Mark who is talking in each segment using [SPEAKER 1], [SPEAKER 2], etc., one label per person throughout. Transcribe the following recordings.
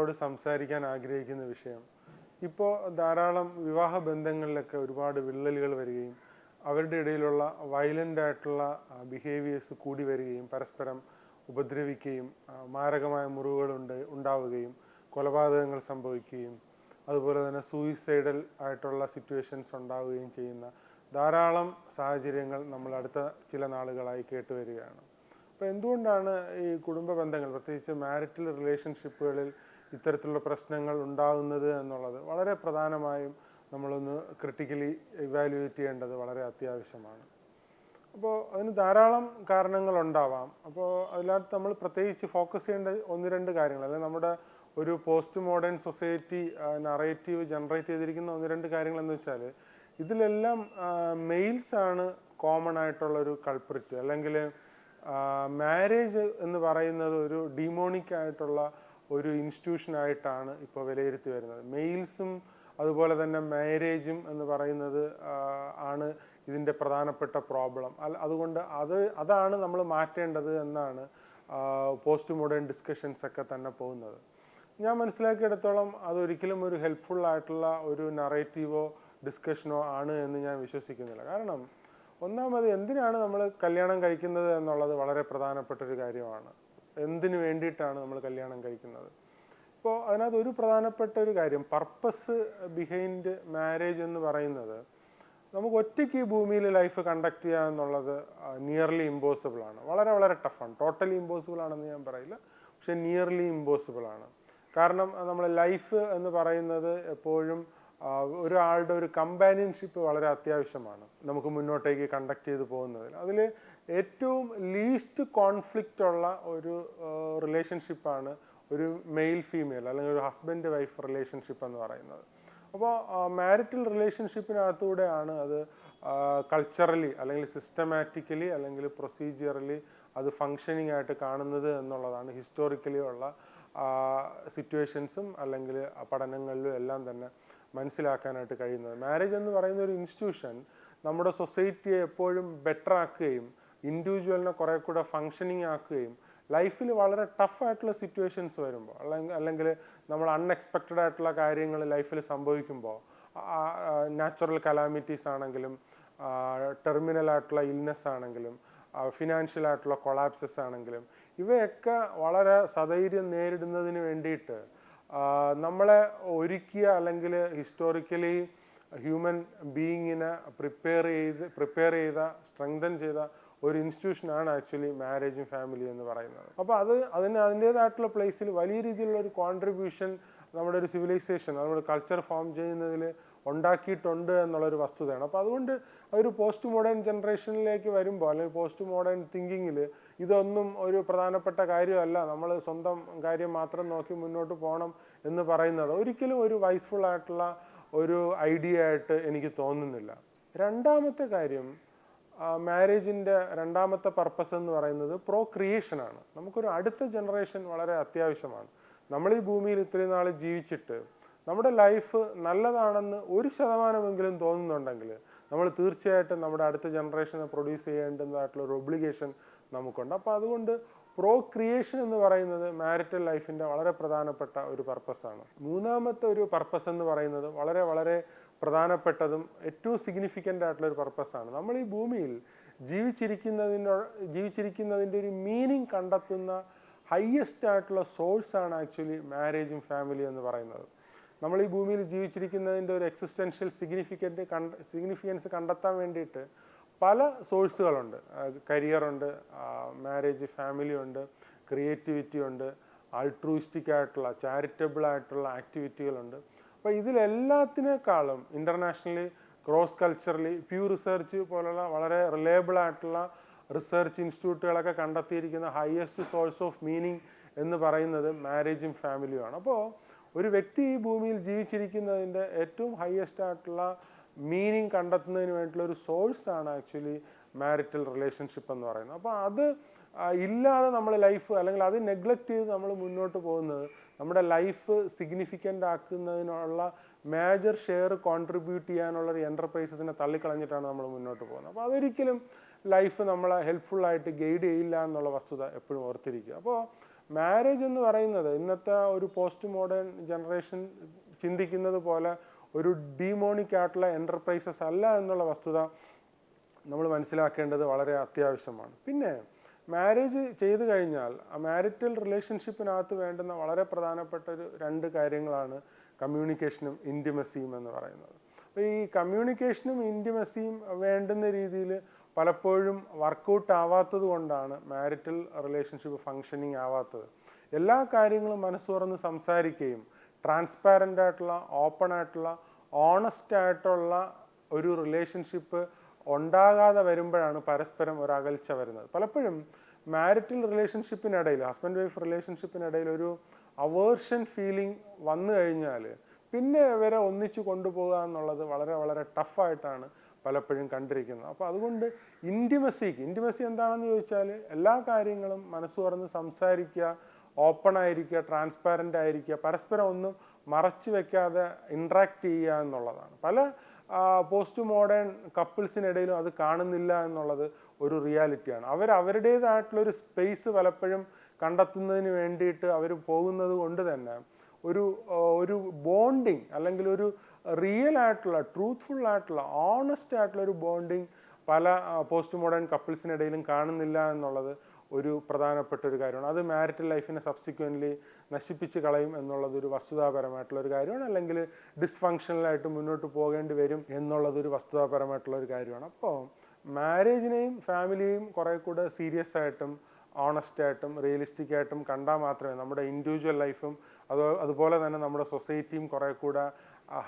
[SPEAKER 1] നിങ്ങളോട് സംസാരിക്കാൻ ആഗ്രഹിക്കുന്ന വിഷയം, ഇപ്പോൾ ധാരാളം വിവാഹ ബന്ധങ്ങളിലൊക്കെ ഒരുപാട് വിള്ളലുകൾ വരികയും അവരുടെ ഇടയിലുള്ള വയലൻ്റ് ആയിട്ടുള്ള ബിഹേവിയേഴ്സ് കൂടി വരികയും പരസ്പരം ഉപദ്രവിക്കുകയും മാരകമായ മുറിവുകൾ ഉണ്ടാവുകയും കൊലപാതകങ്ങൾ സംഭവിക്കുകയും അതുപോലെ തന്നെ സൂയിസൈഡൽ ആയിട്ടുള്ള സിറ്റുവേഷൻസ് ഉണ്ടാവുകയും ചെയ്യുന്ന ധാരാളം സാഹചര്യങ്ങൾ നമ്മൾ അടുത്ത ചില നാളുകളായി കേട്ടുവരികയാണ്. അപ്പോൾ എന്തുകൊണ്ടാണ് ഈ കുടുംബ ബന്ധങ്ങൾ, പ്രത്യേകിച്ച് മാരിറ്റൽ റിലേഷൻഷിപ്പുകളിൽ ഇത്തരത്തിലുള്ള പ്രശ്നങ്ങൾ ഉണ്ടാകുന്നത് എന്നുള്ളത് വളരെ പ്രധാനമായും നമ്മളൊന്ന് ക്രിട്ടിക്കലി ഇവാലുവേറ്റ് ചെയ്യേണ്ടത് വളരെ അത്യാവശ്യമാണ്. അപ്പോൾ അതിന് ധാരാളം കാരണങ്ങളുണ്ടാവാം. അപ്പോൾ അതിനകത്ത് നമ്മൾ പ്രത്യേകിച്ച് ഫോക്കസ് ചെയ്യേണ്ട ഒന്ന് രണ്ട് കാര്യങ്ങൾ, അല്ലെങ്കിൽ നമ്മുടെ ഒരു post modern society narrative generate ചെയ്തിരിക്കുന്ന ഒന്ന് രണ്ട് കാര്യങ്ങൾ എന്ന് വെച്ചാൽ, ഇതിലെല്ലാം മെയിൽസാണ് കോമൺ ആയിട്ടുള്ളൊരു കൾപ്രിറ്റ്. അല്ലെങ്കിൽ മാരേജ് എന്ന് പറയുന്നത് ഒരു ഡിമോണിക് ആയിട്ടുള്ള ഒരു ഇൻസ്റ്റിറ്റ്യൂഷനായിട്ടാണ് ഇപ്പോൾ വിലയിരുത്തി വരുന്നത്. മെയിൽസും അതുപോലെ തന്നെ മാരേജും എന്ന് പറയുന്നത് ആണ് ഇതിൻ്റെ പ്രധാനപ്പെട്ട പ്രോബ്ലം. അതുകൊണ്ട് അതാണ് നമ്മൾ മാറ്റേണ്ടത് എന്നാണ് പോസ്റ്റ് മോഡേൺ ഡിസ്കഷൻസ് ഒക്കെ തന്നെ പോകുന്നത്. ഞാൻ മനസ്സിലാക്കിയെടുത്തോളം അതൊരിക്കലും ഒരു ഹെൽപ്ഫുൾ ആയിട്ടുള്ള ഒരു നറേറ്റീവോ ഡിസ്കഷനോ ആണ് എന്ന് ഞാൻ വിശ്വസിക്കുന്നില്ല. കാരണം ഒന്നാമത്, എന്തിനാണ് നമ്മൾ കല്യാണം കഴിക്കുന്നത് എന്നുള്ളത് വളരെ പ്രധാനപ്പെട്ടൊരു കാര്യമാണ്. എന്തിനു വേണ്ടിയിട്ടാണ് നമ്മൾ കല്യാണം കഴിക്കുന്നത്? ഇപ്പോൾ അതിനകത്ത് ഒരു പ്രധാനപ്പെട്ട ഒരു കാര്യം, പർപ്പസ് ബിഹൈൻഡ് മാരേജ് എന്ന് പറയുന്നത്, നമുക്ക് ഒറ്റയ്ക്ക് ഈ ഭൂമിയിൽ ലൈഫ് കണ്ടക്ട് ചെയ്യുക എന്നുള്ളത് നിയർലി ഇമ്പോസിബിൾ ആണ്. വളരെ വളരെ ടഫാണ്. ടോട്ടലി ഇമ്പോസിബിൾ ആണെന്ന് ഞാൻ പറയില്ല, പക്ഷെ നിയർലി ഇമ്പോസിബിൾ ആണ്. കാരണം നമ്മൾ ലൈഫ് എന്ന് പറയുന്നത് എപ്പോഴും ഒരാളുടെ ഒരു കമ്പാനിയൻഷിപ്പ് വളരെ അത്യാവശ്യമാണ് നമുക്ക് മുന്നോട്ടേക്ക് കണ്ടക്ട് ചെയ്ത് പോകുന്നതിൽ. അതിൽ ഏറ്റവും ലീസ്റ്റ് കോൺഫ്ലിക്റ്റ് ഉള്ള ഒരു റിലേഷൻഷിപ്പാണ് ഒരു മെയിൽ ഫീമെയിൽ അല്ലെങ്കിൽ ഒരു ഹസ്ബൻഡ് വൈഫ് റിലേഷൻഷിപ്പ് എന്ന് പറയുന്നത്. അപ്പോൾ മാരിറ്റൽ റിലേഷൻഷിപ്പിനകത്തൂടെയാണ് അത് കൾച്ചറലി അല്ലെങ്കിൽ സിസ്റ്റമാറ്റിക്കലി അല്ലെങ്കിൽ പ്രൊസീജിയറലി അത് ഫങ്ഷനിങ് ആയിട്ട് കാണുന്നത് എന്നുള്ളതാണ് ഹിസ്റ്റോറിക്കലി ഉള്ള സിറ്റുവേഷൻസും അല്ലെങ്കിൽ പഠനങ്ങളിലും എല്ലാം തന്നെ മനസ്സിലാക്കാനായിട്ട് കഴിയുന്നത്. മാരേജ് എന്ന് പറയുന്ന ഒരു ഇൻസ്റ്റിറ്റ്യൂഷൻ നമ്മുടെ സൊസൈറ്റിയെ എപ്പോഴും ബെറ്റർ ആക്കുകയും ഇൻഡിവിജ്വലിനെ കുറേ കൂടെ ഫങ്ഷനിങ് ആക്കുകയും ലൈഫിൽ വളരെ ടഫായിട്ടുള്ള സിറ്റുവേഷൻസ് വരുമ്പോൾ അല്ലെങ്കിൽ നമ്മൾ അൺഎക്സ്പെക്റ്റഡ് ആയിട്ടുള്ള കാര്യങ്ങൾ ലൈഫിൽ സംഭവിക്കുമ്പോൾ, നാച്ചുറൽ കലാമിറ്റീസ് ആണെങ്കിലും ടെർമിനൽ ആയിട്ടുള്ള ഇൽനെസ് ആണെങ്കിലും ഫിനാൻഷ്യൽ ആയിട്ടുള്ള കൊളാപ്സസ് ആണെങ്കിലും ഇവയൊക്കെ വളരെ സധൈര്യം നേരിടുന്നതിന് വേണ്ടിയിട്ട് നമ്മളെ ഒരുക്കിയ അല്ലെങ്കിൽ ഹിസ്റ്റോറിക്കലി ഹ്യൂമൻ ബീയിങ്ങിനെ പ്രിപ്പയർ ചെയ്ത സ്ട്രെങ്തൻ ചെയ്ത ഒരു ഇൻസ്റ്റിറ്റ്യൂഷനാണ് ആക്ച്വലി മാരേജും ഫാമിലി എന്ന് പറയുന്നത്. അപ്പോൾ അതിൻ്റേതായിട്ടുള്ള പ്ലേസിൽ വലിയ രീതിയിലുള്ള ഒരു കോൺട്രിബ്യൂഷൻ നമ്മുടെ ഒരു സിവിലൈസേഷൻ, നമ്മുടെ കൾച്ചർ ഫോം ചെയ്യുന്നതിൽ ഉണ്ടാക്കിയിട്ടുണ്ട് എന്നുള്ളൊരു വസ്തുതയാണ്. അപ്പോൾ അതുകൊണ്ട് ഒരു പോസ്റ്റ് മോഡേൺ ജനറേഷനിലേക്ക് വരുമ്പോൾ അല്ലെങ്കിൽ പോസ്റ്റ് മോഡേൺ തിങ്കിങ്ങിൽ ഇതൊന്നും ഒരു പ്രധാനപ്പെട്ട കാര്യമല്ല, നമ്മൾ സ്വന്തം കാര്യം മാത്രം നോക്കി മുന്നോട്ട് പോകണം എന്ന് പറയുന്നത് ഒരിക്കലും ഒരു വൈസ്ഫുൾ ആയിട്ടുള്ള ഒരു ഐഡിയ ആയിട്ട് എനിക്ക് തോന്നുന്നില്ല. രണ്ടാമത്തെ കാര്യം, മാരേജിൻ്റെ രണ്ടാമത്തെ പർപ്പസ് എന്ന് പറയുന്നത് ക്രിയേഷനാണ്. നമുക്കൊരു അടുത്ത ജനറേഷൻ വളരെ അത്യാവശ്യമാണ്. നമ്മൾ ഈ ഭൂമിയിൽ ഇത്രയും നാൾ ജീവിച്ചിട്ട് നമ്മുടെ ലൈഫ് നല്ലതാണെന്ന് 1% തോന്നുന്നുണ്ടെങ്കിൽ നമ്മൾ തീർച്ചയായിട്ടും നമ്മുടെ അടുത്ത ജനറേഷനെ പ്രൊഡ്യൂസ് ചെയ്യേണ്ടതായിട്ടുള്ള ഒരു ഒബ്ലിഗേഷൻ നമുക്കുണ്ട്. അപ്പോൾ അതുകൊണ്ട് ക്രിയേഷൻ എന്ന് പറയുന്നത് മാരിറ്റൽ ലൈഫിൻ്റെ വളരെ പ്രധാനപ്പെട്ട ഒരു പർപ്പസാണ്. മൂന്നാമത്തെ ഒരു പർപ്പസ് എന്ന് പറയുന്നത് വളരെ വളരെ പ്രധാനപ്പെട്ടതും ഏറ്റവും സിഗ്നിഫിക്കൻ്റ് ആയിട്ടുള്ള ഒരു പർപ്പസാണ്. നമ്മൾ ഈ ഭൂമിയിൽ ജീവിച്ചിരിക്കുന്നതിൻ്റെ ഒരു മീനിങ് കണ്ടെത്തുന്ന ഹയസ്റ്റ് ആയിട്ടുള്ള സോഴ്സാണ് ആക്ച്വലി മാരേജും ഫാമിലി എന്ന് പറയുന്നത്. നമ്മൾ ഈ ഭൂമിയിൽ ജീവിച്ചിരിക്കുന്നതിൻ്റെ ഒരു എക്സിസ്റ്റൻഷ്യൽ സിഗ്നിഫിക്കൻസ് കണ്ടെത്താൻ വേണ്ടിയിട്ട് പല സോഴ്സുകളുണ്ട്. കരിയറുണ്ട്, മാരേജ് ഫാമിലി ഉണ്ട്, ക്രിയേറ്റിവിറ്റി ഉണ്ട്, ആൾട്രൂയിസ്റ്റിക് ആയിട്ടുള്ള ചാരിറ്റബിൾ ആയിട്ടുള്ള ആക്ടിവിറ്റികളുണ്ട്. അപ്പോൾ ഇതിലെല്ലാത്തിനേക്കാളും internationally cross culturally Pew research പോലുള്ള വളരെ റിലയബിൾ ആയിട്ടുള്ള റിസർച്ച് ഇൻസ്റ്റിറ്റ്യൂട്ടുകളൊക്കെ കണ്ടെത്തിയിരിക്കുന്ന ഹയസ്റ്റ് സോഴ്സ് ഓഫ് മീനിങ് എന്ന് പറയുന്നത് മാരേജും ഫാമിലിയുമാണ്. അപ്പോൾ ഒരു വ്യക്തി ഈ ഭൂമിയിൽ ജീവിച്ചിരിക്കുന്നതിൻ്റെ ഏറ്റവും ഹയസ്റ്റ് ആയിട്ടുള്ള മീനിങ് കണ്ടെത്തുന്നതിന് വേണ്ടിയിട്ടുള്ള ഒരു സോഴ്സാണ് ആക്ച്വലി മാരിറ്റൽ റിലേഷൻഷിപ്പ് എന്ന് പറയുന്നത്. അപ്പോൾ അത് ഇല്ലാതെ നമ്മൾ ലൈഫ് അല്ലെങ്കിൽ അത് നെഗ്ലക്റ്റ് ചെയ്ത് നമ്മൾ മുന്നോട്ട് പോകുന്നത് നമ്മുടെ ലൈഫ് സിഗ്നിഫിക്കൻ്റ് ആക്കുന്നതിനുള്ള മേജർ ഷെയർ കോൺട്രിബ്യൂട്ട് ചെയ്യാനുള്ളൊരു എൻ്റർപ്രൈസസിനെ തള്ളിക്കളഞ്ഞിട്ടാണ് നമ്മൾ മുന്നോട്ട് പോകുന്നത്. അപ്പോൾ അതൊരിക്കലും ലൈഫ് നമ്മളെ ഹെൽപ്ഫുള്ളായിട്ട് ഗൈഡ് ചെയ്യില്ല എന്നുള്ള വസ്തുത എപ്പോഴും ഓർത്തിരിക്കുക. അപ്പോൾ മാരേജ് എന്ന് പറയുന്നത് ഇന്നത്തെ ഒരു പോസ്റ്റ് മോഡേൺ ജനറേഷൻ ചിന്തിക്കുന്നത് പോലെ ഒരു ഡീമോണിക് ആയിട്ടുള്ള എൻ്റർപ്രൈസസ് അല്ല എന്നുള്ള വസ്തുത നമ്മൾ മനസ്സിലാക്കേണ്ടത് വളരെ അത്യാവശ്യമാണ്. പിന്നെ മാരേജ് ചെയ്തു കഴിഞ്ഞാൽ ആ മാരിറ്റൽ റിലേഷൻഷിപ്പിനകത്ത് വേണ്ടുന്ന വളരെ പ്രധാനപ്പെട്ട ഒരു 2 കാര്യങ്ങളാണ് കമ്മ്യൂണിക്കേഷനും ഇൻറ്റിമസിയും എന്ന് പറയുന്നത്. അപ്പോൾ ഈ കമ്മ്യൂണിക്കേഷനും ഇൻറ്റിമസിയും വേണ്ടുന്ന രീതിയിൽ പലപ്പോഴും വർക്കൗട്ട് ആവാത്തത് കൊണ്ടാണ് മാരിറ്റൽ റിലേഷൻഷിപ്പ് ഫങ്ഷനിങ് ആവാത്തത്. എല്ലാ കാര്യങ്ങളും മനസ്സ് തുറന്ന് സംസാരിക്കുകയും ട്രാൻസ്പാരൻ്റ് ആയിട്ടുള്ള, ഓപ്പൺ ആയിട്ടുള്ള, ഓണസ്റ്റ് ആയിട്ടുള്ള ഒരു റിലേഷൻഷിപ്പ് ഉണ്ടാകാതെ വരുമ്പോഴാണ് പരസ്പരം ഒരു അകൽച്ച വരുന്നത്. പലപ്പോഴും മാരിറ്റൽ റിലേഷൻഷിപ്പിനിടയിൽ, ഹസ്ബൻഡ് വൈഫ് റിലേഷൻഷിപ്പിനിടയിൽ ഒരു അവേർഷൻ ഫീലിംഗ് വന്നു കഴിഞ്ഞാൽ പിന്നെ ഇവരെ ഒന്നിച്ചു കൊണ്ടുപോകുക എന്നുള്ളത് വളരെ വളരെ ടഫായിട്ടാണ് പലപ്പോഴും കണ്ടിരിക്കുന്നത്. അപ്പോൾ അതുകൊണ്ട് ഇൻറ്റിമസി എന്താണെന്ന് ചോദിച്ചാൽ എല്ലാ കാര്യങ്ങളും മനസ്സ് തുറന്ന് സംസാരിക്കുക, ഓപ്പൺ ആയിരിക്കുക, ട്രാൻസ്പാരൻ്റ് ആയിരിക്കുക, പരസ്പരം ഒന്നും മറച്ചു വെക്കാതെ ഇൻട്രാക്ട് ചെയ്യുക എന്നുള്ളതാണ്. പല പോസ്റ്റ് മോഡേൺ കപ്പിൾസിനിടയിലും അത് കാണുന്നില്ല എന്നുള്ളത് ഒരു റിയാലിറ്റിയാണ്. അവരുടേതായിട്ടുള്ളൊരു സ്പേസ് പലപ്പോഴും കണ്ടെത്തുന്നതിന് വേണ്ടിയിട്ട് അവർ പോകുന്നത് കൊണ്ട് തന്നെ ഒരു ബോണ്ടിങ് അല്ലെങ്കിൽ ഒരു റിയൽ ആയിട്ടുള്ള, ട്രൂത്ത്ഫുൾ ആയിട്ടുള്ള, ഓണസ്റ്റ് ആയിട്ടുള്ള ഒരു ബോണ്ടിങ് പല പോസ്റ്റ് മോഡേൺ കപ്പിൾസിനിടയിലും കാണുന്നില്ല എന്നുള്ളത് ഒരു പ്രധാനപ്പെട്ട ഒരു കാര്യമാണ്. അത് മാരിറ്റൽ ലൈഫിനെ സബ്സിക്വൻ്റ്ലി നശിപ്പിച്ച് കളയും എന്നുള്ളതൊരു വസ്തുതാപരമായിട്ടുള്ളൊരു കാര്യമാണ്. അല്ലെങ്കിൽ ഡിസ്ഫങ്ഷണലായിട്ട് മുന്നോട്ട് പോകേണ്ടി വരും എന്നുള്ളതൊരു വസ്തുതാപരമായിട്ടുള്ളൊരു കാര്യമാണ്. അപ്പോൾ മാരേജിനെയും ഫാമിലിയെയും കുറേ കൂടെ സീരിയസ് ആയിട്ടും ഓണസ്റ്റായിട്ടും റിയലിസ്റ്റിക് ആയിട്ടും കണ്ടാൽ മാത്രമേ നമ്മുടെ ഇൻഡിവിജ്വൽ ലൈഫും അതുപോലെ തന്നെ നമ്മുടെ സൊസൈറ്റിയും കുറേ കൂടെ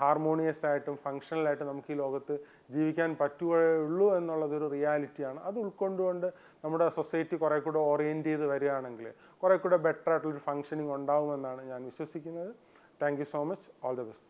[SPEAKER 1] ഹാർമോണിയസ് ആയിട്ടും ഫങ്ഷണലായിട്ടും നമുക്ക് ഈ ലോകത്ത് ജീവിക്കാൻ പറ്റുകയുള്ളൂ എന്നുള്ളതൊരു റിയാലിറ്റിയാണ്. അത് ഉൾക്കൊണ്ടുകൊണ്ട് നമ്മുടെ സൊസൈറ്റി കുറേ കൂടെ ഓറിയൻറ്റ് ചെയ്ത് വരികയാണെങ്കിൽ കുറേ കൂടെ ബെറ്റർ ആയിട്ടുള്ളൊരു ഫങ്ഷനിങ് ഉണ്ടാകുമെന്നാണ് ഞാൻ വിശ്വസിക്കുന്നത്. Thank you so much. All the best.